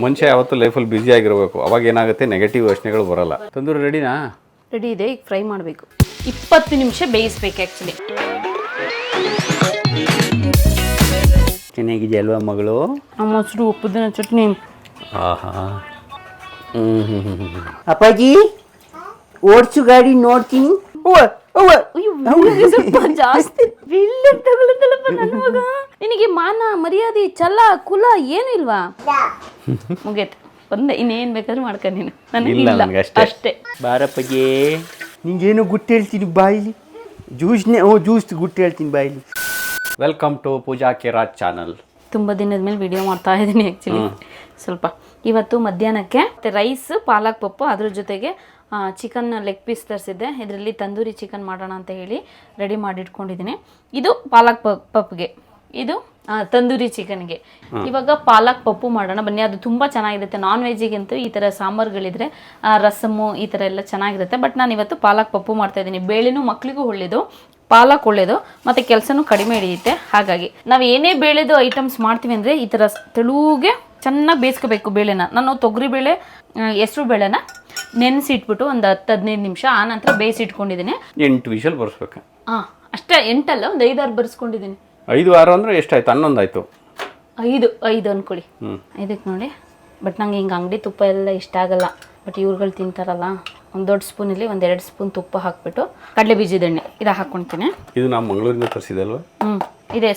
ಮನುಷ್ಯ ಯಾವತ್ತೂ ಲೈಫಲ್ಲಿ ಬ್ಯುಸಿ ಆಗಿರಬೇಕು. ಅವಾಗ ಏನಾಗುತ್ತೆ, ನೆಗೆಟಿವ್ ಯೋಚನೆಗಳು ಬರಲ್ಲ. ತಂದೂರಿ ರೆಡಿನಾ? ರೆಡಿ ಇದೆ. ಈಗ ಫ್ರೈ ಮಾಡಬೇಕು. 20 ನಿಮಿಷ ಬೇಯಿಸ್ಬೇಕು ಆ್ಯಕ್ಚುಲಿ. ಚೆನ್ನಾಗಿದೆ ಅಲ್ವಾ ಮಗಳು? ಮೊಸರು ಉಪ್ಪುದಿನ ಚಟ್ನಿ. ಆಹಾ. ಅಪ್ಪಾಜಿ ಓಡಿಸು ಗಾಡಿ ನೋಡ್ತೀನಿ. ಸ್ವಲ್ಪ ಜಾಸ್ತಿ ತಗೊಳ್ಳದಲ್ಲಪ್ಪ ನನ್ನ ಮಗ. ನಿನಗೆ ಮಾನ ಮರ್ಯಾದೆ ಛಲ ಕುಲ ಏನು ಇಲ್ವಾ? ಮುಗೇತ್ ಒಂದೇ, ಇನ್ನೇನ್ ಬೇಕಾದ್ರೂ ಮಾಡ್ಕ ನೀನು. ನನಗೆ ಅಷ್ಟೇ. ಬಾರಪ್ಪಗೆ ನಿಂಗೇನು ಗುಟ್ಟು ಹೇಳ್ತೀನಿ ಬಾಯಿಲಿ. ಜ್ಯೂಸ್ ಗುಟ್ಟು ಹೇಳ್ತೀನಿ ಬಾಯಿಲಿ. ವೆಲ್ಕಮ್ ಟು ಪೂಜಾ ಕೇರಾಜ್ ಚಾನಲ್. ತುಂಬ ದಿನದ ಮೇಲೆ ವಿಡಿಯೋ ಮಾಡ್ತಾ ಇದ್ದೀನಿ ಆ್ಯಕ್ಚುಲಿ. ಸ್ವಲ್ಪ ಇವತ್ತು ಮಧ್ಯಾಹ್ನಕ್ಕೆ ರೈಸ್, ಪಾಲಕ್ ಪಪ್ಪು, ಅದ್ರ ಜೊತೆಗೆ ಚಿಕನ್ ಲೆಗ್ ಪೀಸ್ ತರಿಸಿದ್ದೆ. ಇದರಲ್ಲಿ ತಂದೂರಿ ಚಿಕನ್ ಮಾಡೋಣ ಅಂತ ಹೇಳಿ ರೆಡಿ ಮಾಡಿ ಇಟ್ಕೊಂಡಿದ್ದೀನಿ. ಇದು ಪಾಲಕ್ ಪಪ್ಗೆ, ಇದು ತಂದೂರಿ ಚಿಕನ್ಗೆ. ಇವಾಗ ಪಾಲಕ್ ಪಪ್ಪು ಮಾಡೋಣ ಬನ್ನಿ. ಅದು ತುಂಬ ಚೆನ್ನಾಗಿರುತ್ತೆ. ನಾನ್ ವೆಜ್ಜಿಗಂತೂ ಈ ಥರ ಸಾಂಬಾರುಗಳಿದ್ರೆ ರಸಮ್ಮು ಈ ಥರ ಎಲ್ಲ ಚೆನ್ನಾಗಿರುತ್ತೆ. ಬಟ್ ನಾನು ಇವತ್ತು ಪಾಲಕ್ ಪಪ್ಪು ಮಾಡ್ತಾಯಿದ್ದೀನಿ. ಬೇಳೆನೂ ಮಕ್ಕಳಿಗೂ ಒಳ್ಳೇದು, ಪಾಲಕ್ ಒಳ್ಳೇದು, ಮತ್ತು ಕೆಲಸನೂ ಕಡಿಮೆ ಹಿಡಿಯುತ್ತೆ. ಹಾಗಾಗಿ ನಾವು ಏನೇ ಬೇಳೆದು ಐಟಮ್ಸ್ ಮಾಡ್ತೀವಿ ಅಂದರೆ ಈ ಥರ ತೆಳುಗೆ ಚೆನ್ನಾಗಿ ಬೇಯಿಸ್ಕೋಬೇಕು ಬೇಳೆನ. ನಾನು ತೊಗರಿಬೇಳೆ, ಹೆಸರು ಬೇಳೆನ ನೆನೆಸಿಟ್ಬಿಟ್ಟು ಒಂದು 10-15 ನಿಮಿಷ ಆ ನಂತರ ಬೇಯಿಸಿಟ್ಕೊಂಡಿದ್ದೀನಿ. 8 ವಿಷಲ್ ಬರ್ಸ್ಬೇಕು. ಹಾಂ ಅಷ್ಟೇ, 8 ಅಲ್ಲ, ಒಂದು 5-6 ಬರ್ಸ್ಕೊಂಡಿದ್ದೀನಿ. 5-6 ಅಂದರೆ ಎಷ್ಟಾಯ್ತು? 11 ಆಯಿತು. 5 ಅಂದ್ಕೊಳ್ಳಿ. 5ಕ್ಕೆ ನೋಡಿ. ಬಟ್ ನಂಗೆ ಹಿಂಗೆ ಅಂಗಡಿ ತುಪ್ಪ ಎಲ್ಲ ಇಷ್ಟ ಆಗಲ್ಲ. ಬಟ್ ಇವ್ರುಗಳು ತಿಂತಾರಲ್ಲ, ಒಂದು ದೊಡ್ಡ ಸ್ಪೂನಲ್ಲಿ 1-2 ಸ್ಪೂನ್ ತುಪ್ಪ ಹಾಕ್ಬಿಟ್ಟು ಕಡಲೆ ಬೀಜದ ಎಣ್ಣೆ ಇದು ಹಾಕ್ಕೊಳ್ತೀನಿ. ಇದು ನಾವು ಮಂಗಳೂರಿಂದ ತರಿಸಿದಲ್ವಾ? ಇದೆ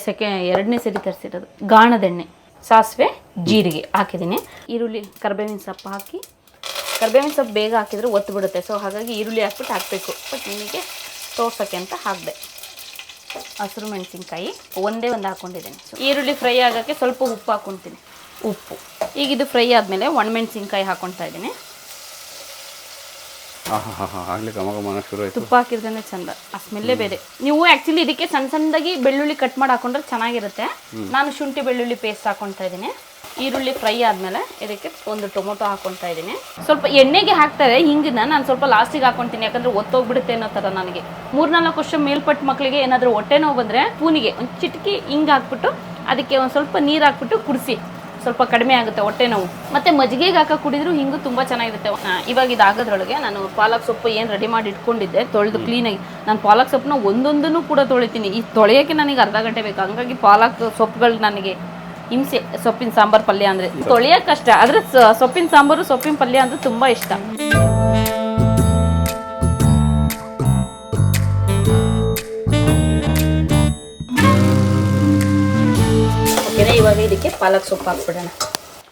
2ನೇ ಸರಿ ತರಿಸಿರೋದು. ಗಾಣದೆಣ್ಣೆ, ಸಾಸಿವೆ, ಜೀರಿಗೆ ಹಾಕಿದ್ದೀನಿ. ಈರುಳ್ಳಿ, ಕರಿಬೇವಿನ ಸೊಪ್ಪು ಹಾಕಿ. ಕರಿಬೇವಿನ ಸೊಪ್ಪು ಬೇಗ ಹಾಕಿದರೆ ಒತ್ತು ಬಿಡುತ್ತೆ. ಸೊ ಹಾಗಾಗಿ ಈರುಳ್ಳಿ ಹಾಕ್ಬಿಟ್ಟು ಹಾಕಬೇಕು. ಬಟ್ ನಿಮಗೆ ತೋರ್ಸೋಕ್ಕೆ ಅಂತ ಹಾಕಿದೆ. ಹಸಿರು ಮೆಣಸಿನ್ಕಾಯಿ ಒಂದೇ ಒಂದು ಹಾಕ್ಕೊಂಡಿದ್ದೀನಿ. ಈರುಳ್ಳಿ ಫ್ರೈ ಆಗೋಕ್ಕೆ ಸ್ವಲ್ಪ ಉಪ್ಪು ಹಾಕ್ಕೊತೀನಿ. ಉಪ್ಪು. ಈಗ ಇದು ಫ್ರೈ ಆದಮೇಲೆ ಒಣಮೆಣಸಿನ್ಕಾಯಿ ಹಾಕ್ಕೊಳ್ತಾ ಇದ್ದೀನಿ. ಆಗಲಿ ಘಮ ಶುರು ಆಯಿತು. ತುಪ್ಪ ಹಾಕಿದ್ರೆ ಚಂದ, ಆ ಸ್ಮೆಲ್ಲೇ ಬೇರೆ. ನೀವು ಆ್ಯಕ್ಚುಲಿ ಇದಕ್ಕೆ ಸಣ್ಣ ಸಣ್ಣದಾಗಿ ಬೆಳ್ಳುಳ್ಳಿ ಕಟ್ ಮಾಡಿ ಹಾಕೊಂಡ್ರೆ ಚೆನ್ನಾಗಿರುತ್ತೆ. ನಾನು ಶುಂಠಿ ಬೆಳ್ಳುಳ್ಳಿ ಪೇಸ್ಟ್ ಹಾಕ್ಕೊಳ್ತಾ ಇದ್ದೀನಿ. ಈರುಳ್ಳಿ ಫ್ರೈ ಆದಮೇಲೆ ಇದಕ್ಕೆ ಒಂದು ಟೊಮೊಟೊ ಹಾಕ್ಕೊಳ್ತಾ ಇದ್ದೀನಿ. ಸ್ವಲ್ಪ ಎಣ್ಣೆಗೆ ಹಾಕ್ತಾರೆ ಹಿಂಗನ್ನ, ನಾನು ಸ್ವಲ್ಪ ಲಾಸ್ಟಿಗೆ ಹಾಕ್ಕೊಳ್ತೀನಿ. ಯಾಕಂದರೆ ಒತ್ತೋಗ್ಬಿಡುತ್ತೆ ಅನ್ನೋ ಥರ. ನನಗೆ 3-4 ವರ್ಷ ಮೇಲ್ಪಟ್ಟು ಮಕ್ಕಳಿಗೆ ಏನಾದರೂ ಹೊಟ್ಟೆ ನೋವು ಬಂದರೆ ಪೂನಿಗೆ ಒಂದು ಚಿಟಕಿ ಹಿಂಗೆ ಹಾಕ್ಬಿಟ್ಟು ಅದಕ್ಕೆ ಒಂದು ಸ್ವಲ್ಪ ನೀರು ಹಾಕ್ಬಿಟ್ಟು ಕುಡಿಸಿ, ಸ್ವಲ್ಪ ಕಡಿಮೆ ಆಗುತ್ತೆ ಹೊಟ್ಟೆ ನೋವು. ಮತ್ತು ಮಜ್ಜಿಗೆಗೆ ಹಾಕಿ ಕುಡಿದ್ರು ಹಿಂಗೂ ತುಂಬ ಚೆನ್ನಾಗಿರುತ್ತೆ. ಇವಾಗ ಇದಾಗೋದ್ರೊಳಗೆ ನಾನು ಪಾಲಕ್ ಸೊಪ್ಪು ಏನು ರೆಡಿ ಮಾಡಿ ಇಟ್ಕೊಂಡಿದ್ದೆ ತೊಳೆದು ಕ್ಲೀನಾಗಿ. ನಾನು ಪಾಲಕ್ ಸೊಪ್ಪನ್ನ ಒಂದೊಂದನ್ನು ಕೂಡ ತೊಳಿತೀನಿ. ಈ ತೊಳೆಯೋಕ್ಕೆ ನನಗೆ ಅರ್ಧ ಗಂಟೆ ಬೇಕು. ಹಂಗಾಗಿ ಪಾಲಕ್ ಸೊಪ್ಪುಗಳು ನನಗೆ ಹಿಂಸೆ. ಸೊಪ್ಪಿನ ಸಾಂಬಾರು ಪಲ್ಯ ಅಂದರೆ ತೊಳೆಯೋಕೆ ಕಷ್ಟ, ಆದರೆ ಸೊಪ್ಪಿನ ಸಾಂಬಾರು, ಸೊಪ್ಪಿನ ಪಲ್ಯ ಅಂದರೆ ತುಂಬ ಇಷ್ಟ. ಓಕೆನಾ? ಇವಾಗ ಇದಕ್ಕೆ ಪಾಲಕ್ ಸೊಪ್ಪು ಹಾಕ್ಬಿಡೋಣ.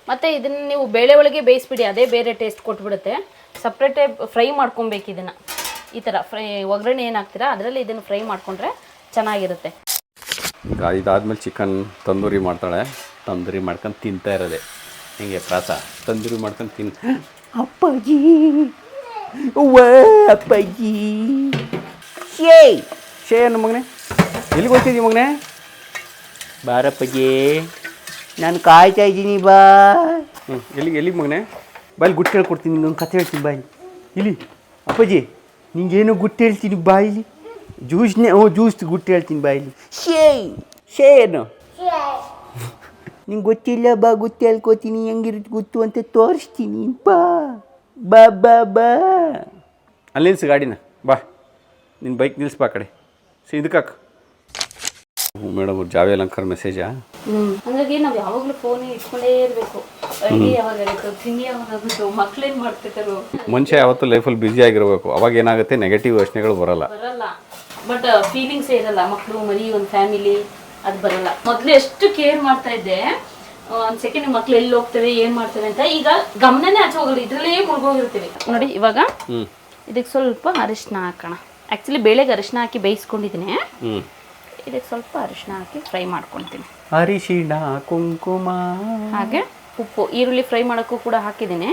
ಮತ್ತು ಇದನ್ನು ನೀವು ಬೇಳೆ ಒಳಗೆ ಬೇಯಿಸ್ಬಿಡಿ, ಅದೇ ಬೇರೆ ಟೇಸ್ಟ್ ಕೊಟ್ಬಿಡುತ್ತೆ. ಸಪ್ರೇಟೇ ಫ್ರೈ ಮಾಡ್ಕೊಬೇಕು ಇದನ್ನು. ಈ ಥರ ಫ್ರೈ ಒಗ್ಗರಣೆ ಏನು ಹಾಕ್ತೀರಾ ಅದರಲ್ಲಿ ಇದನ್ನು ಫ್ರೈ ಮಾಡಿಕೊಂಡ್ರೆ ಚೆನ್ನಾಗಿರುತ್ತೆ. ಈಗ ಇದಾದ್ಮೇಲೆ ಚಿಕನ್ ತಂದೂರಿ ಮಾಡ್ತಾಳೆ. ತಂದೂರಿ ಮಾಡ್ಕೊಂಡು ತಿಂತಾ ಇರೋದೆ ಹಿಂಗೆ ಪ್ರಾಸ. ತಂದೂರಿ ಮಾಡ್ಕೊಂಡು ಅಪ್ಪಾಜಿ ಅಪ್ಪಾಜಿ ಶೇ ಅನ್ನ ಮಗನೇ, ಎಲ್ಲಿಗೆ ಹೋಗ್ತಿದ್ದೀವಿ ಮಗನೇ? ಬಾರಪ್ಪಗೆ ನಾನು ಕಾಯ್ತಾ ಇದ್ದೀನಿ. ಬಾ. ಎಲ್ಲಿಗೆ ಮಗನೇ? ಬಾಯಲ್ಲಿ ಗುಟ್ಟು ಹೇಳ್ಕೊಡ್ತೀನಿ. ನಿಂಗೊಂದು ಕಥೆ ಹೇಳ್ತೀನಿ ಬಾಯಿಲಿ. ಇಲ್ಲಿ ಅಪ್ಪಾಜಿ ನಿಂಗೇನು ಗುಟ್ಟು ಹೇಳ್ತೀನಿ ಬಾಯಿಲಿ. ಜ್ಯೂಸ್ ಗುಟ್ಟು ಹೇಳ್ತೀನಿ ಬಾಯಿಲಿ. ಶೇ ಏನು ನಿಂಗೆ ಗೊತ್ತಿಲ್ಲ. ಬಾ ಗುತ್ತು ಹೇಳ್ಕೊತೀನಿ. ಹೆಂಗಿರುತ್ತೆ ಗುತ್ತು ಅಂತ ತೋರಿಸ್ತೀನಿ. ಬಾ ಬಾ ಬಾ ಬಾ. ಅಲ್ಲಿ ನಿಲ್ಸು ಗಾಡಿನ. ಬಾ, ನಿನ್ನ ಬೈಕ್ ನಿಲ್ಲಿಸ್ಬಾ ಕಡೆ. ಇದಕ್ಕೆ ಮೇಡಮ್ ಅವ್ರು ಜಾವೆ ಅಲಂಕಾರ ಮೆಸೇಜಾ? ಹಾಗಾಗಿ ನಾವು ಯಾವಾಗಲೂ ಫೋನ್ ಇಟ್ಕೊಂಡೇ ಇರಬೇಕು. ಅಡುಗೆ ಯಾವಾಗ ಆಯಿತು, ತಿಂಡಿ ಯಾವಾಗ ಆಗುತ್ತೋ, ಮಕ್ಳೇನು ಮಾಡ್ತಿರ್ತಾರೋ. ಮನುಷ್ಯ ಯಾವತ್ತೂ ಲೈಫಲ್ಲಿ ಬ್ಯುಸಿ ಆಗಿರಬೇಕು. ಅವಾಗ ಏನಾಗುತ್ತೆ, ನೆಗೆಟಿವ್ ಯೋಚನೆಗಳು ಬರಲ್ಲ. ಬಟ್ ಫೀಲಿಂಗ್ಸೇ ಇರಲ್ಲ. ಮಕ್ಕಳು, ಮರಿ, ಒಂದು ಫ್ಯಾಮಿಲಿ ಅದು ಬರಲ್ಲ. ಮೊದಲು ಎಷ್ಟು ಕೇರ್ ಮಾಡ್ತಾ ಇದ್ದೆ. ಒಂದು ಸೆಕೆಂಡ್ ಮಕ್ಳು ಎಲ್ಲಿ ಹೋಗ್ತವೆ, ಏನು ಮಾಡ್ತವೆ ಅಂತ. ಈಗ ಗಮನನೇ ಆಚೆ ಹೋಗಲ್ಲ, ಇದರಲ್ಲೇ ಮುಳುಗೋಗಿರ್ತೀವಿ ನೋಡಿ. ಇವಾಗ ಇದಕ್ಕೆ ಸ್ವಲ್ಪ ಅರಿಶಿನ ಹಾಕೋಣ. ಆ್ಯಕ್ಚುಲಿ ಬೇಳೆಗೆ ಅರಿಶಿನ ಹಾಕಿ ಬೇಯಿಸ್ಕೊಂಡಿದ್ದೀನಿ. ಇದಕ್ಕೆ ಸ್ವಲ್ಪ ಅರಿಶಿನ ಹಾಕಿ ಫ್ರೈ ಮಾಡ್ಕೊತೀನಿ. ಅರಿಶಿಣ, ಕುಂಕುಮ, ಹಾಗೆ ಉಪ್ಪು. ಈರುಳ್ಳಿ ಫ್ರೈ ಮಾಡೋಕ್ಕೂ ಕೂಡ ಹಾಕಿದ್ದೀನಿ.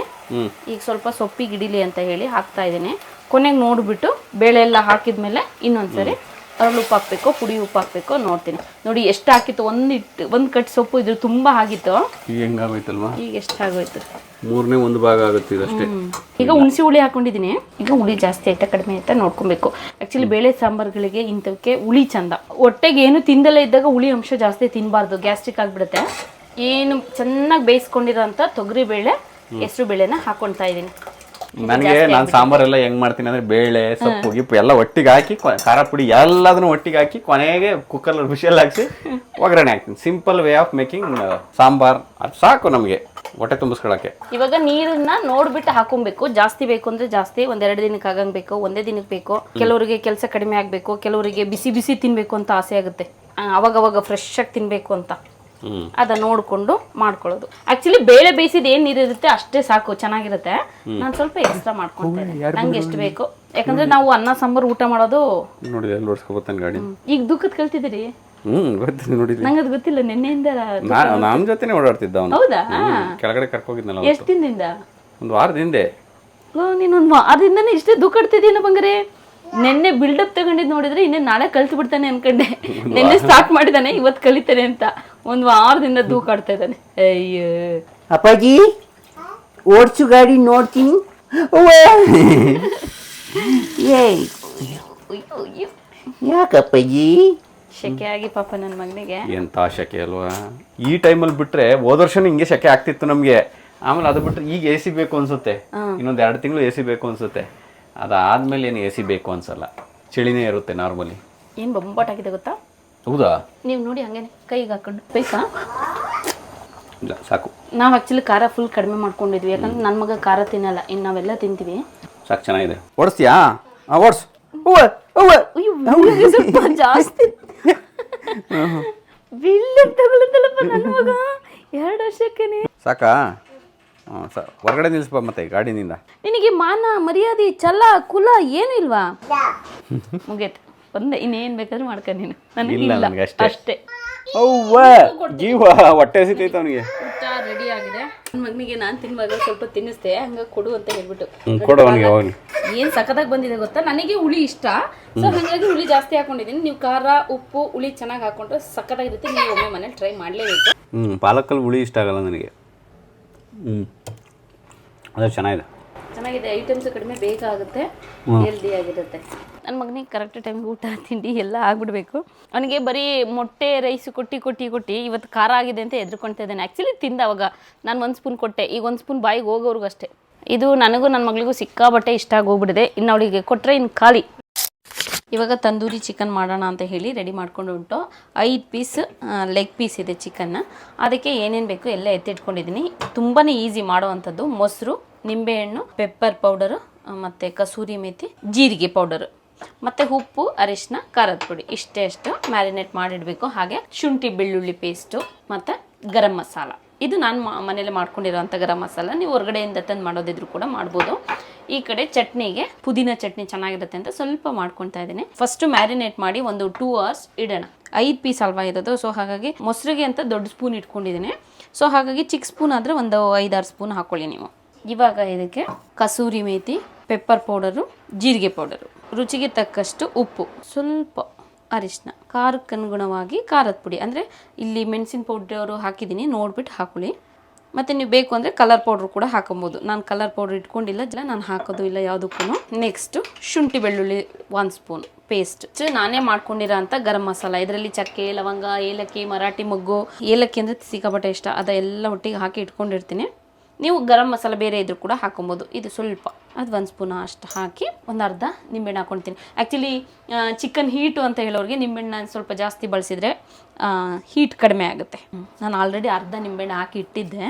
ಈಗ ಸ್ವಲ್ಪ ಸೊಪ್ಪಿಗೆ ಹಿಡಿಲಿ ಅಂತ ಹೇಳಿ ಹಾಕ್ತಾ ಇದ್ದೀನಿ. ಕೊನೆಗೆ ನೋಡಿಬಿಟ್ಟು ಬೇಳೆ ಎಲ್ಲ ಹಾಕಿದ್ಮೇಲೆ ಇನ್ನೊಂದ್ಸರಿ ಅರಳು ಉಪ್ಪು ಹಾಕಬೇಕು, ಪುಡಿ ಉಪ್ಪು ಹಾಕಬೇಕು ನೋಡ್ತೀನಿ. ನೋಡಿ ಎಷ್ಟು ಹಾಕಿತ್ತು. ಒಂದು ಕಟ್ ಸೊಪ್ಪು ಇದ್ರು ತುಂಬ ಆಗಿತ್ತು. ಈಗ ಹೆಂಗಾಗೋಯ್ತಲ್ವಾ? ಈಗ ಎಷ್ಟಾಗೋಯ್ತು? 1/3 ಭಾಗ ಆಗುತ್ತೆ ಇದಷ್ಟೇ. ಈಗ ಹುಣಸಿ ಹುಳಿ ಹಾಕೊಂಡಿದ್ದೀನಿ. ಈಗ ಹುಳಿ ಜಾಸ್ತಿ ಆಯ್ತಾ ಕಡಿಮೆ ಆಯ್ತಾ ನೋಡ್ಕೊಬೇಕು. ಆ್ಯಕ್ಚುಲಿ ಬೇಳೆ ಸಾಂಬಾರುಗಳಿಗೆ ಇಂಥವಕ್ಕೆ ಹುಳಿ ಚಂದ. ಹೊಟ್ಟೆಗೆ ಏನು ತಿಂದಲೇ ಇದ್ದಾಗ ಹುಳಿ ಅಂಶ ಜಾಸ್ತಿ ತಿನ್ನಬಾರ್ದು, ಗ್ಯಾಸ್ಟ್ರಿಕ್ ಆಗಿಬಿಡುತ್ತೆ. ಏನು ಚೆನ್ನಾಗಿ ಬೇಯಿಸ್ಕೊಂಡಿರೋಂಥ ತೊಗರಿಬೇಳೆ ಹೆಸರು ಬೇಳೆನ ಹಾಕೊಳ್ತಾ ಇದ್ದೀನಿ. ನಾನು ಸಾಂಬಾರೆಲ್ಲ ಹೆಂಗ್ ಮಾಡ್ತೀನಿ ಅಂದ್ರೆ ಬೇಳೆ ಸೊಪ್ಪು ಗಿಪ್ಪು ಎಲ್ಲ ಒಟ್ಟಿಗೆ ಹಾಕಿ ಖಾರ ಪುಡಿ ಎಲ್ಲದನ್ನು ಒಟ್ಟಿಗೆ ಹಾಕಿ ಕೊನೆಗೆ ಕುಕ್ಕರ್ ವಿಷಲ್ ಹಾಕ್ಸಿ ಒಗ್ಗರಣೆ ಹಾಕ್ತೀನಿ. Simple way of making sambar. ಅದು ಸಾಕು ನಮಗೆ ಹೊಟ್ಟೆ ತುಂಬಿಸ್ಕೊಳಕ್ಕೆ. ಇವಾಗ ನೀರನ್ನ ನೋಡ್ಬಿಟ್ಟು ಹಾಕೊಬೇಕು. ಜಾಸ್ತಿ ಬೇಕು ಅಂದ್ರೆ ಜಾಸ್ತಿ, 1-2 ದಿನಕ್ಕೆ ಆಗಂಗ್ ಬೇಕು, ಒಂದೇ ದಿನಕ್ಕೆ ಬೇಕು. ಕೆಲವರಿಗೆ ಕೆಲಸ ಕಡಿಮೆ ಆಗ್ಬೇಕು, ಕೆಲವರಿಗೆ ಬಿಸಿ ಬಿಸಿ ತಿನ್ಬೇಕು ಅಂತ ಆಸೆ ಆಗುತ್ತೆ, ಅವಾಗ ಫ್ರೆಶ್ ಆಗಿ ತಿನ್ಬೇಕು ಅಂತ. ಅದ ನೋಡ್ಕೊಂಡು ಮಾಡ್ಕೊಳ್ಳೋದು. ಆಕ್ಚುಲಿ ಬೇಳೆ ಬೇಯಿಸಿದ ಏನ್ ನೀರಿರುತ್ತೆ ಅಷ್ಟೇ ಸಾಕು, ಚೆನ್ನಾಗಿರುತ್ತೆ. ನಾನು ಸ್ವಲ್ಪ ಎಕ್ಸ್ಟ್ರಾ ಮಾಡ್ಕೊಂತೀನಿ ನಂಗೆ ಎಷ್ಟು ಬೇಕು. ಯಾಕಂದ್ರೆ ನಾವು ಅನ್ನ ಸಾಂಬಾರು ಊಟ ಮಾಡೋದು ನೋಡಿ ನೋಡ್ಸ್ಕೊಬತ್ತಾನೆ ಗಾಡಿ. ಈಗ ದುಃಖದ ಕಲ್ತಿದ್ದೀರಿ? ಗೊತ್ತಿಲ್ಲ ನೋಡಿದ್ರಿ. ನಂಗೆ ಅದು ಗೊತ್ತಿಲ್ಲ. ನಿನ್ನೆಯಿಂದ ನಮ್ಮ ಜೊತೆನೆ ಓಡಾಡ್ತಿದ್ದ ಅವನು. ಹೌದಾ? ಕೆಳಗಡೆ ಕರ್ಕೋಗಿದ್ನಲ್ಲ. ಎಷ್ಟು ದಿನದಿಂದ? ಒಂದು ವಾರದ ಹಿಂದೆ. ನೀನೊಂದು ವಾರದಿಂದನೇ ಇಷ್ಟೇ ದುಃಖಡ್ತಿದ್ದೀನ ಬಂಗಾರೆ. ನೆನ್ನೆ ಬಿಲ್ಡಪ್ ತಗೊಂಡಿದ್ ನೋಡಿದ್ರೆ ಇನ್ನೇ ನಾಳೆ ಕಲ್ತು ಬಿಡ್ತಾನೆ ಅನ್ಕೊಂಡೆ. ನೆನ್ನೆ ಸ್ಟಾರ್ಟ್ ಮಾಡಿದಾನೆ, ಇವತ್ತು ಕಲಿತಾನೆ ಅಂತ. 1 ವಾರದಿಂದ ದೂಕಾಡ್ತಾ ಇದ್ದಾನೆ. ಅಯ್ಯೋ ಅಪ್ಪಾಜಿ ಓಡಿಸು ಗಾಡಿ ನೋಡ್ತೀನಿ. ಯಾಕಪ್ಪಾಜಿ? ಶೆಕೆ ಆಗಿ ಪಾಪ ನನ್ನ ಮಗನಿಗೆ. ಎಂತ ಶೆಕೆ ಅಲ್ವಾ ಈ ಟೈಮಲ್ಲಿ. ಬಿಟ್ರೆ ಹೋದ ವರ್ಷನೂ ಹಿಂಗೆ ಶೆಕೆ ಆಗ್ತಿತ್ತು ನಮಗೆ. ಆಮೇಲೆ ಅದು ಬಿಟ್ರೆ ಈಗ AC ಬೇಕು ಅನ್ಸುತ್ತೆ. ಇನ್ನೊಂದು 2 ತಿಂಗಳು AC ಬೇಕು ಅನ್ಸುತ್ತೆ. ಅದಾದ್ಮೇಲೆ ಏನು AC ಬೇಕು ಅನ್ಸಲ್ಲ, ಚಳಿನೇ ಇರುತ್ತೆ ನಾರ್ಮಲಿ. ಏನು ಬೊಂಬಾಟ್ ಆಗಿದೆ ಗೊತ್ತಾ? ಹೌದಾ? ನೀವು ನೋಡಿ ಹಂಗೇನೆ ಕೈಗೆ ಹಾಕೊಂಡು ಬೇಕಾ? ಇಲ್ಲ ಸಾಕು. ನಾವು ಆಕ್ಚುಲಿ ಖಾರ ಫುಲ್ ಕಡಿಮೆ ಮಾಡ್ಕೊಂಡಿದ್ವಿ, ಯಾಕಂದ್ರೆ ನನ್ನ ಮಗ ಖಾರ ತಿನ್ನಲ್ಲ, ಇನ್ನು ನಾವೆಲ್ಲ ತಿಂತೀವಿ. ಸಾಕು, ಚೆನ್ನಾಗಿದೆ. ಓಡಿಸ್ತೀಯಾ? ಓಡಿಸು. ಸ್ವಲ್ಪ ಜಾಸ್ತಿ ಬಿಲ್ಡಪ್ ತಗೊಳ್ಳತ್ತಲ್ಲಪ್ಪ ನನ್ನ ಮಗ 2 ವರ್ಷಕ್ಕೇನೆ. ಸಾಕಾ? ಹೊರಗಡೆ ನಿಲ್ಲಿಸ್ಬಾ ಮತ್ತೆ ಗಾಡಿನಿಂದ. ನಿನಗೆ ಮಾನ ಮರ್ಯಾದೆ ಛಲ ಕುಲ ಏನು ಇಲ್ವಾ? ಮುಗೇತು, ಒಂದೇ. ಇನ್ನೇನು ಬೇಕಾದ್ರೂ ಮಾಡ್ಕ ನೀನು. ನನಗೆ ಅಷ್ಟೇ. ಜೀವ ಹೊಟ್ಟೆ ಹಸಿತೈತೆ ಅವನಿಗೆ. ಊಟ ರೆಡಿ ಆಗಿದೆ. ನನ್ನ ಮಗನಿಗೆ ನಾನು ತಿನ್ನುವಾಗ ಸ್ವಲ್ಪ ತಿನ್ನಿಸ್ದೆ, ಹಂಗ ಕೊಡು ಅಂತ ಹೇಳ್ಬಿಟ್ಟು. ಕೊಡು ಅವನಿಗೆ. ಹೋಗ್ಲಿ. ಏನು ಸಖತ್ತಾಗಿ ಬಂದಿದೆ ಗೊತ್ತಾ? ನನಗೆ ಹುಳಿ ಇಷ್ಟ, ಸೊ ಹಾಗಾಗಿ ಹುಳಿ ಜಾಸ್ತಿ ಹಾಕೊಂಡಿದ್ದೀನಿ. ನೀವು ಖಾರ ಉಪ್ಪು ಹುಳಿ ಚೆನ್ನಾಗಿ ಹಾಕೊಂಡ್ರೆ ಸಖತ್ತಾಗಿರುತ್ತೆ. ನೀವು ಒಮ್ಮೆ ಮನೇಲಿ ಟ್ರೈ ಮಾಡಲೇಬೇಕು. ಪಾಲಕಲ್ಲಿ ಹುಳಿ ಇಷ್ಟ ಆಗಲ್ಲ ನನಗೆ. ಅದು ಚೆನ್ನಾಗಿದೆ. ಐಟಮ್ಸ್ ಕಡಿಮೆ ಬೇಗ ಆಗುತ್ತೆ, ಹೆಲ್ದಿ ಆಗಿರುತ್ತೆ. ನನ್ನ ಮಗನಿಗೆ ಕರೆಕ್ಟ್ ಟೈಮ್ಗೆ ಊಟ ತಿಂಡಿ ಎಲ್ಲ ಆಗ್ಬಿಡ್ಬೇಕು. ಅವನಿಗೆ ಬರೀ ಮೊಟ್ಟೆ ರೈಸ್ ಕೊಟ್ಟು ಇವತ್ತು ಖಾರ ಆಗಿದೆ ಅಂತ ಎದ್ರುಕೊಳ್ತಾ ಇದ್ದಾನೆ. ಆ್ಯಕ್ಚುಲಿ ತಿಂದ ಅವಾಗ ನಾನು 1 ಸ್ಪೂನ್ ಕೊಟ್ಟೆ, ಈಗ 1 ಸ್ಪೂನ್ ಬಾಯಿಗೆ ಹೋಗೋರ್ಗು ಅಷ್ಟೇ. ಇದು ನನಗೂ ನನ್ನ ಮಗಳಿಗೂ ಸಿಕ್ಕಾಬಟ್ಟೆ ಇಷ್ಟ ಆಗೋಗ್ಬಿಟ್ಟಿದೆ. ಇನ್ನು ಅವಳಿಗೆ ಕೊಟ್ಟರೆ ಇನ್ನು ಖಾಲಿ. ಇವಾಗ ತಂದೂರಿ ಚಿಕನ್ ಮಾಡೋಣ ಅಂತ ಹೇಳಿ ರೆಡಿ ಮಾಡ್ಕೊಂಡು ಉಂಟು. 5 ಪೀಸ್ ಲೆಗ್ ಪೀಸ್ ಇದೆ ಚಿಕನ್ನ. ಅದಕ್ಕೆ ಏನೇನು ಬೇಕು ಎಲ್ಲ ಎತ್ತಿಟ್ಕೊಂಡಿದ್ದೀನಿ. ತುಂಬಾ ಈಸಿ ಮಾಡೋವಂಥದ್ದು. ಮೊಸರು, ನಿಂಬೆಹಣ್ಣು, ಪೆಪ್ಪರ್ ಪೌಡರು, ಮತ್ತು ಕಸೂರಿ ಮೇಥಿ, ಜೀರಿಗೆ ಪೌಡರು, ಮತ್ತು ಉಪ್ಪು, ಅರಿಶಿನ, ಖಾರದ ಪುಡಿ, ಇಷ್ಟೇ ಅಷ್ಟು ಮ್ಯಾರಿನೇಟ್ ಮಾಡಿಡಬೇಕು. ಹಾಗೆ ಶುಂಠಿ ಬೆಳ್ಳುಳ್ಳಿ ಪೇಸ್ಟು ಮತ್ತು ಗರಂ ಮಸಾಲ. ಇದು ನಾನು ಮನೇಲಿ ಮಾಡ್ಕೊಂಡಿರೋಂಥ ಗರಂ ಮಸಾಲ. ನೀವು ಹೊರಗಡೆಯಿಂದ ತಂದು ಮಾಡೋದಿದ್ರು ಕೂಡ ಮಾಡ್ಬೋದು. ಈ ಕಡೆ ಚಟ್ನಿಗೆ ಪುದೀನ ಚಟ್ನಿ ಚೆನ್ನಾಗಿರುತ್ತೆ ಅಂತ ಸ್ವಲ್ಪ ಮಾಡ್ಕೊತಾ ಇದ್ದೀನಿ. ಫಸ್ಟು ಮ್ಯಾರಿನೇಟ್ ಮಾಡಿ ಒಂದು 2 hours ಇಡೋಣ. 5 ಪೀಸ್ ಅಲ್ವಾ ಇರೋದು, ಸೊ ಹಾಗಾಗಿ ಮೊಸರಿಗೆ ಅಂತ ದೊಡ್ಡ ಸ್ಪೂನ್ ಇಟ್ಕೊಂಡಿದ್ದೀನಿ. ಸೊ ಹಾಗಾಗಿ ಚಿಕ್ಕ ಸ್ಪೂನ್ ಆದರೆ ಒಂದು 5-6 ಸ್ಪೂನ್ ಹಾಕ್ಕೊಳ್ಳಿ ನೀವು. ಇವಾಗ ಇದಕ್ಕೆ ಕಸೂರಿ ಮೇಥಿ, ಪೆಪ್ಪರ್ ಪೌಡರು, ಜೀರಿಗೆ ಪೌಡರು, ರುಚಿಗೆ ತಕ್ಕಷ್ಟು ಉಪ್ಪು, ಸ್ವಲ್ಪ ಅರಿಶಿನ, ಖಾರಕ್ಕೆ ಅನುಗುಣವಾಗಿ ಖಾರದ ಪುಡಿ. ಅಂದರೆ ಇಲ್ಲಿ ಮೆಣಸಿನ ಪೌಡರು ಹಾಕಿದ್ದೀನಿ, ನೋಡ್ಬಿಟ್ಟು ಹಾಕೊಳ್ಳಿ. ಮತ್ತು ನೀವು ಬೇಕು ಅಂದರೆ ಕಲರ್ ಪೌಡ್ರು ಕೂಡ ಹಾಕೊಬೋದು. ನಾನು ಕಲರ್ ಪೌಡ್ರ್ ಇಟ್ಕೊಂಡಿಲ್ಲ, ನಾನು ಹಾಕೋದು ಇಲ್ಲ ಯಾವುದಕ್ಕೂ. ನೆಕ್ಸ್ಟು ಶುಂಠಿ ಬೆಳ್ಳುಳ್ಳಿ 1 ಸ್ಪೂನ್ ಪೇಸ್ಟ್. ನಾನೇ ಮಾಡ್ಕೊಂಡಿರೋ ಅಂಥ ಗರಂ ಮಸಾಲ. ಇದರಲ್ಲಿ ಚಕ್ಕೆ, ಲವಂಗ, ಏಲಕ್ಕಿ, ಮರಾಠಿ ಮೊಗ್ಗು, ಏಲಕ್ಕಿ ಅಂದರೆ ಸಿಕ್ಕಾಪಟ್ಟೆ ಇಷ್ಟ, ಅದೆಲ್ಲ ಒಟ್ಟಿಗೆ ಹಾಕಿ ಇಟ್ಕೊಂಡಿರ್ತೀನಿ. ನೀವು ಗರಂ ಮಸಾಲ ಬೇರೆ ಇದ್ರೂ ಕೂಡ ಹಾಕೊಬೋದು. ಇದು ಸ್ವಲ್ಪ ಅದು 1 ಸ್ಪೂನ್ ಅಷ್ಟು ಹಾಕಿ ಒಂದು ಅರ್ಧ ನಿಂಬೆಹಣ್ಣು ಹಾಕ್ಕೊಳ್ತೀನಿ. ಆ್ಯಕ್ಚುಲಿ ಚಿಕನ್ ಹೀಟು ಅಂತ ಹೇಳೋರಿಗೆ ನಿಂಬೆಹಣ್ಣು ಸ್ವಲ್ಪ ಜಾಸ್ತಿ ಬಳಸಿದರೆ ಹೀಟ್ ಕಡಿಮೆ ಆಗುತ್ತೆ. ನಾನು ಆಲ್ರೆಡಿ ಅರ್ಧ ನಿಂಬೆಹಣ್ಣು ಹಾಕಿ ಇಟ್ಟಿದ್ದೆ.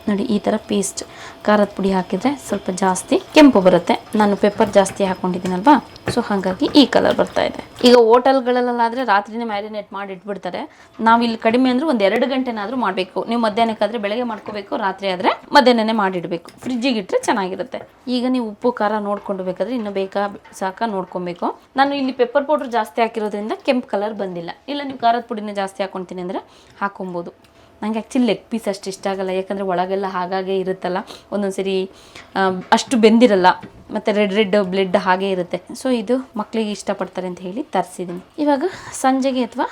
ನೋಡಿ ಈ ಥರ ಪೇಸ್ಟ್. ಖಾರದ ಪುಡಿ ಹಾಕಿದರೆ ಸ್ವಲ್ಪ ಜಾಸ್ತಿ ಕೆಂಪು ಬರುತ್ತೆ. ನಾನು ಪೆಪ್ಪರ್ ಜಾಸ್ತಿ ಹಾಕ್ಕೊಂಡಿದ್ದೀನಲ್ವಾ, ಸೊ ಹಾಗಾಗಿ ಈ ಕಲರ್ ಬರ್ತಾ ಇದೆ. ಈಗ ಹೋಟೆಲ್ಗಳಲ್ಲಾದರೆ ರಾತ್ರಿನೇ ಮ್ಯಾರಿನೇಟ್ ಮಾಡಿ ಇಟ್ಬಿಡ್ತಾರೆ. ನಾವಿಲ್ಲಿ ಕಡಿಮೆ ಅಂದರೆ ಒಂದು 2 ಗಂಟೆನಾದರೂ ಮಾಡಬೇಕು. ನೀವು ಮಧ್ಯಾಹ್ನಕ್ಕಾದರೆ ಬೆಳಗ್ಗೆ ಮಾಡ್ಕೋಬೇಕು, ರಾತ್ರಿ ಆದರೆ ಮಧ್ಯಾಹ್ನನೇ ಮಾಡಿಡಬೇಕು. ಫ್ರಿಜ್ಜಿಗೆ ಇಟ್ಟರೆ ಚೆನ್ನಾಗಿರುತ್ತೆ. ಈಗ ನೀವು ಉಪ್ಪು ಖಾರ ನೋಡ್ಕೊಂಡು ಬೇಕಾದರೆ ಇನ್ನೂ ಬೇಕಾ ಸಾಕ ನೋಡ್ಕೊಬೇಕು. ನಾನು ಇಲ್ಲಿ ಪೆಪ್ಪರ್ ಪೌಡ್ರ್ ಜಾಸ್ತಿ ಹಾಕಿರೋದ್ರಿಂದ ಕೆಂಪು ಕಲರ್ ಬಂದಿಲ್ಲ. ಇಲ್ಲ ನೀವು ಖಾರದ ಪುಡಿನ ಜಾಸ್ತಿ ಹಾಕ್ಕೊತೀನಿ ಅಂದರೆ ಹಾಕೊಬೋದು. ನನಗೆ ಆ್ಯಕ್ಚುಲಿ ಲೆಗ್ ಪೀಸ್ ಅಷ್ಟು ಇಷ್ಟ ಆಗಲ್ಲ, ಯಾಕಂದರೆ ಒಳಗೆಲ್ಲ ಹಾಗಾಗೆ ಇರುತ್ತಲ್ಲ, ಒಂದೊಂದು ಸರಿ ಅಷ್ಟು ಬೆಂದಿರಲ್ಲ, ಮತ್ತು ರೆಡ್ ಬ್ಲೆಡ್ ಹಾಗೇ ಇರುತ್ತೆ. ಸೊ ಇದು ಮಕ್ಕಳಿಗೆ ಇಷ್ಟಪಡ್ತಾರೆ ಅಂತ ಹೇಳಿ ತರಿಸಿದ್ದೀನಿ. ಇವಾಗ ಸಂಜೆಗೆ ಅಥವಾ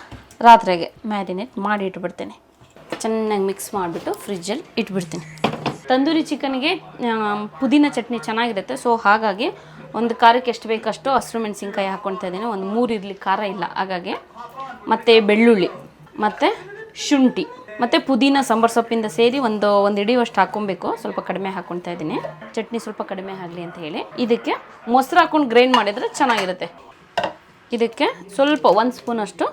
ರಾತ್ರಿಗೆ ಮ್ಯಾರಿನೇಟ್ ಮಾಡಿ ಇಟ್ಬಿಡ್ತೇನೆ. ಚೆನ್ನಾಗಿ ಮಿಕ್ಸ್ ಮಾಡಿಬಿಟ್ಟು ಫ್ರಿಜ್ಜಲ್ಲಿ ಇಟ್ಬಿಡ್ತೀನಿ. ತಂದೂರಿ ಚಿಕನ್ಗೆ ಪುದೀನ ಚಟ್ನಿ ಚೆನ್ನಾಗಿರುತ್ತೆ. ಸೊ ಹಾಗಾಗಿ ಒಂದು ಖಾರಕ್ಕೆ ಎಷ್ಟು ಬೇಕಷ್ಟು ಹಸಿರು ಮೆಣಸಿನ್ಕಾಯಿ ಹಾಕ್ಕೊಳ್ತಾ ಇದ್ದೀನಿ. ಒಂದು 3 ಇರಲಿ, ಖಾರ ಇಲ್ಲ ಹಾಗಾಗಿ. ಮತ್ತು ಬೆಳ್ಳುಳ್ಳಿ ಮತ್ತು ಶುಂಠಿ ಮತ್ತು ಪುದೀನ ಸಾಂಬಾರು ಸೊಪ್ಪಿಂದ ಸೇರಿ ಒಂದು ಹಿಡಿಯುವಷ್ಟು ಹಾಕ್ಕೊಬೇಕು. ಸ್ವಲ್ಪ ಕಡಿಮೆ ಹಾಕ್ಕೊಳ್ತಾ ಇದ್ದೀನಿ, ಚಟ್ನಿ ಸ್ವಲ್ಪ ಕಡಿಮೆ ಆಗಲಿ ಅಂತ ಹೇಳಿ. ಇದಕ್ಕೆ ಮೊಸರು ಹಾಕ್ಕೊಂಡು ಗ್ರೈಂಡ್ ಮಾಡಿದರೆ ಚೆನ್ನಾಗಿರುತ್ತೆ. ಇದಕ್ಕೆ ಸ್ವಲ್ಪ 1 ಸ್ಪೂನಷ್ಟು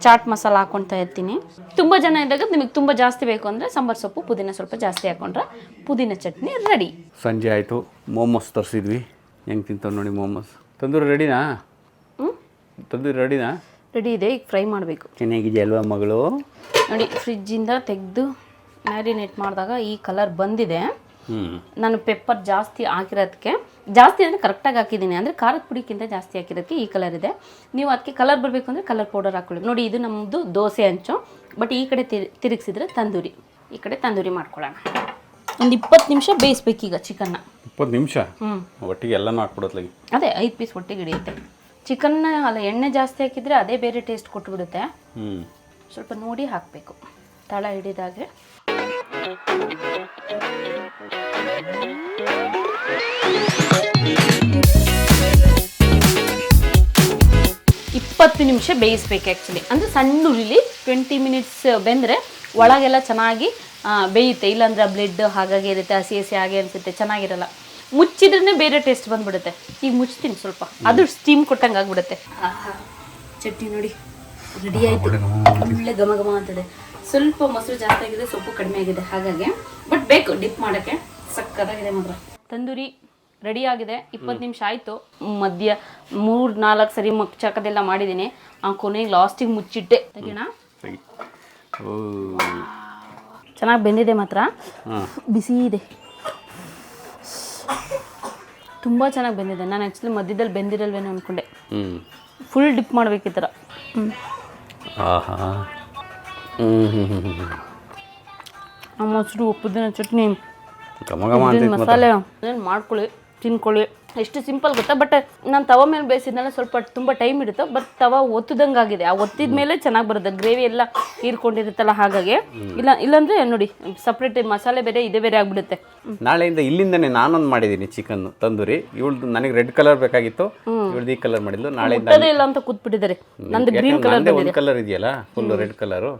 ಚಾಟ್ ಮಸಾಲ ಹಾಕ್ಕೊಳ್ತಾ ಇರ್ತೀನಿ. ತುಂಬ ಜನ ಇದ್ದಾಗ ನಿಮಗೆ ತುಂಬ ಜಾಸ್ತಿ ಬೇಕು ಅಂದರೆ ಸಾಂಬಾರು ಸೊಪ್ಪು ಪುದೀನ ಸ್ವಲ್ಪ ಜಾಸ್ತಿ ಹಾಕ್ಕೊಂಡ್ರೆ ಪುದೀನ ಚಟ್ನಿ ರೆಡಿ. ಸಂಜೆ ಆಯಿತು, ಮೋಮೋಸ್ ತರಿಸಿದ್ವಿ. ಹೆಂಗೆ ತಿಂತಾವೆ ನೋಡಿ ಮೋಮೋಸ್. ತಂದೂರಿ ರೆಡಿನಾ? ತಂದೂರಿ ರೆಡಿನಾ? ರೆಡಿ ಇದೆ, ಈಗ ಫ್ರೈ ಮಾಡಬೇಕು. ಚೆನ್ನಾಗಿದೆ ಅಲ್ವಾ ಮಗಳು? ನೋಡಿ, ಫ್ರಿಜ್ಜಿಂದ ತೆಗೆದು ಮ್ಯಾರಿನೇಟ್ ಮಾಡಿದಾಗ ಈ ಕಲರ್ ಬಂದಿದೆ. ನಾನು ಪೆಪ್ಪರ್ ಜಾಸ್ತಿ ಹಾಕಿರೋದಕ್ಕೆ, ಜಾಸ್ತಿ ಅಂದರೆ ಕರೆಕ್ಟಾಗಿ ಹಾಕಿದ್ದೀನಿ, ಅಂದರೆ ಖಾರದ ಪುಡಿಕ್ಕಿಂತ ಜಾಸ್ತಿ ಹಾಕಿರೋದಕ್ಕೆ ಈ ಕಲರ್ ಇದೆ. ನೀವು ಅದಕ್ಕೆ ಕಲರ್ ಬರಬೇಕು ಅಂದರೆ ಕಲರ್ ಪೌಡರ್ ಹಾಕೊಳ್ಳಿ. ನೋಡಿ, ಇದು ನಮ್ಮದು ದೋಸೆ ಹಂಚು, ಬಟ್ ಈ ಕಡೆ ತಿರುಗಿಸಿದ್ರೆ ತಂದೂರಿ. ಈ ಕಡೆ ತಂದೂರಿ ಮಾಡ್ಕೊಳ್ಳೋಣ. ಒಂದು 20 ನಿಮಿಷ ಬೇಯಿಸ್ಬೇಕೀಗ ಚಿಕನ್ನ. 20 ನಿಮಿಷ? ಒಟ್ಟಿಗೆ ಎಲ್ಲನೂ ಹಾಕ್ಬಿಡತ್ಲಾಗಿ. ಅದೇ 5 ಪೀಸ್ ಒಟ್ಟಿಗೆ ಹಿಡಿಯುತ್ತೆ. ಚಿಕನ್ನ ಅಲ್ಲ, ಎಣ್ಣೆ ಜಾಸ್ತಿ ಹಾಕಿದರೆ ಅದೇ ಬೇರೆ ಟೇಸ್ಟ್ ಕೊಟ್ಟುಬಿಡುತ್ತೆ. ಸ್ವಲ್ಪ ನೋಡಿ ಹಾಕಬೇಕು, ತಳ ಹಿಡಿದಾಗೆ. ಇಪ್ಪತ್ತು ನಿಮಿಷ ಬೇಯಿಸ್ಬೇಕು ಆ್ಯಕ್ಚುಲಿ. ಅಂದರೆ ಸಣ್ಣ ಉರಿಲಿ 20 ಮಿನಿಟ್ಸ್ ಬೆಂದರೆ ಒಳಗೆಲ್ಲ ಚೆನ್ನಾಗಿ ಬೇಯುತ್ತೆ. ಇಲ್ಲಾಂದರೆ ಆ ಬ್ಲೆಡ್ ಹಾಗಾಗಿ ಇರುತ್ತೆ, ಹಸಿ ಹಸಿ ಹಾಗೆ ಅನಿಸುತ್ತೆ, ಚೆನ್ನಾಗಿರಲ್ಲ. ಮುಚ್ಚಿದ್ರೇ ಬೇರೆ ಟೇಸ್ಟ್ ಬಂದ್ಬಿಡುತ್ತೆ. ಈಗ ಮುಚ್ತೀನಿ ಸ್ವಲ್ಪ, ಅದು ಸ್ಟೀಮ್ ಕೊಟ್ಟಂಗೆ ಆಗ್ಬಿಡುತ್ತೆ. ಚಟ್ನಿ ನೋಡಿ ರೆಡಿ ಆಯಿತು, ಒಳ್ಳೆ ಘಮ ಘಮ ಅಂತದೆ. ಸ್ವಲ್ಪ ಮೊಸರು ಜಾಸ್ತಿ ಆಗಿದೆ, ಸೊಪ್ಪು ಕಡಿಮೆ ಆಗಿದೆ, ಹಾಗಾಗಿ ಬಟ್ ಬೇಕು ಡಿಪ್ ಮಾಡೋಕ್ಕೆ. ಸಕ್ಕತ್ತಾಗಿದೆ ಮಾತ್ರ. ತಂದೂರಿ ರೆಡಿ ಆಗಿದೆ. 20 ನಿಮಿಷ ಆಯಿತು. ಮಧ್ಯ 3-4 ಸರಿ ಮಗ್ಚಾಕದೆಲ್ಲ ಮಾಡಿದ್ದೀನಿ. ಕೊನೆಗೆ ಲಾಸ್ಟಿಗೆ ಮುಚ್ಚಿಟ್ಟೆ. ತೆಗೋಣ. ಚೆನ್ನಾಗಿ ಬೆಂದಿದೆ ಮಾತ್ರ, ಬಿಸಿ ಇದೆ, ತುಂಬ ಚೆನ್ನಾಗಿ ಬೆಂದಿದೆ. ನಾನು ಆ್ಯಕ್ಚುಲಿ ಮಧ್ಯದಲ್ಲಿ ಬೆಂದಿರಲ್ವೇನೋ ಅಂದ್ಕೊಂಡೆ. ಫುಲ್ ಡಿಪ್ ಮಾಡ್ಬೇಕು ಈ ಥರ. ಮೊಸರು, ಪುದೀನ ಚಟ್ನಿ, ಮಸಾಲೆ ಮಾಡ್ಕೊಳ್ಳಿ, ತಿನ್ಕೊಳ್ಳಿ. ಎಷ್ಟು ಸಿಂಪಲ್ ಗೊತ್ತಾ. ಬಟ್ ನಾನು ತವ ಮೇಲೆ ಬೇಯಿಸಿದ್ಮೇಲೆ ಸ್ವಲ್ಪ ತುಂಬ ಟೈಮ್ ಇರುತ್ತೆ, ಬಟ್ ತವ ಒತ್ತದಂಗೆ ಆಗಿದೆ. ಆ ಒತ್ತಿದ ಮೇಲೆ ಚೆನ್ನಾಗಿ ಬರುತ್ತೆ, ಗ್ರೇವಿ ಎಲ್ಲ ಹೀರ್ಕೊಂಡಿರುತ್ತಲ್ಲ, ಹಾಗಾಗಿ. ಇಲ್ಲಾಂದರೆ ನೋಡಿ ಸಪ್ರೇಟ್ ಮಸಾಲೆ ಬೇರೆ ಇದೆ ಬೇರೆ ಆಗಿಬಿಡುತ್ತೆ. ನಾಳೆಯಿಂದ ಇಲ್ಲಿಂದನೇ ನಾನೊಂದು ಮಾಡಿದ್ದೀನಿ ಚಿಕನ್ ತಂದೂರಿ. ಇವಳ್ದು ನನಗೆ ರೆಡ್ ಕಲರ್ ಬೇಕಾಗಿತ್ತು, ಇವಳ್ದು ಈ ಕಲರ್ ಮಾಡಿದ್ಲು. ನಾಳೆಯಿಂದ ಇಲ್ಲ ಅಂತ ಕೂತ್ಬಿಟ್ಟಿದ್ದಾರೆ. ನಂದು ಗ್ರೀನ್ ಕಲರ್ ಒಂದು ಕಲರ್ ಇದೆಯಲ್ಲ, ಫುಲ್ ರೆಡ್ ಕಲರು.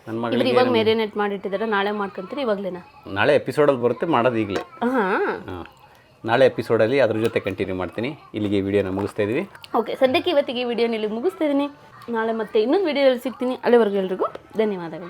ನನ್ನ ಮಗಳಿಗೆ ಇವಾಗ ಮ್ಯಾರಿನೇಟ್ ಮಾಡಿಟ್ಟಿದ್ದಾರೆ, ನಾಳೆ ಮಾಡ್ಕೊಂತೀರಿ. ಇವಾಗಲೇನಾ? ನಾಳೆ ಎಪಿಸೋಡಲ್ಲಿ ಬರುತ್ತೆ, ಮಾಡೋದು ಈಗಲೇ. ನಾಳೆ ಎಪಿಸೋಡಲ್ಲಿ ಅದ್ರ ಜೊತೆ ಕಂಟಿನ್ಯೂ ಮಾಡ್ತೀನಿ. ಇಲ್ಲಿಗೆ ವಿಡಿಯೋನ ಮುಗಿಸ್ತಾ ಇದೀವಿ. ಓಕೆ, ಸದ್ಯಕ್ಕೆ ಇವತ್ತಿಗೆ ಈ ವಿಡಿಯೋನ ಇಲ್ಲಿ ಮುಗಿಸ್ತಾ ಇದ್ದೀನಿ. ನಾಳೆ ಮತ್ತೆ ಇನ್ನೊಂದು ವಿಡಿಯೋದಲ್ಲಿ ಸಿಗ್ತೀನಿ. ಅಲ್ಲಿವರೆಗೂ ಎಲ್ರಿಗೂ ಧನ್ಯವಾದಗಳು.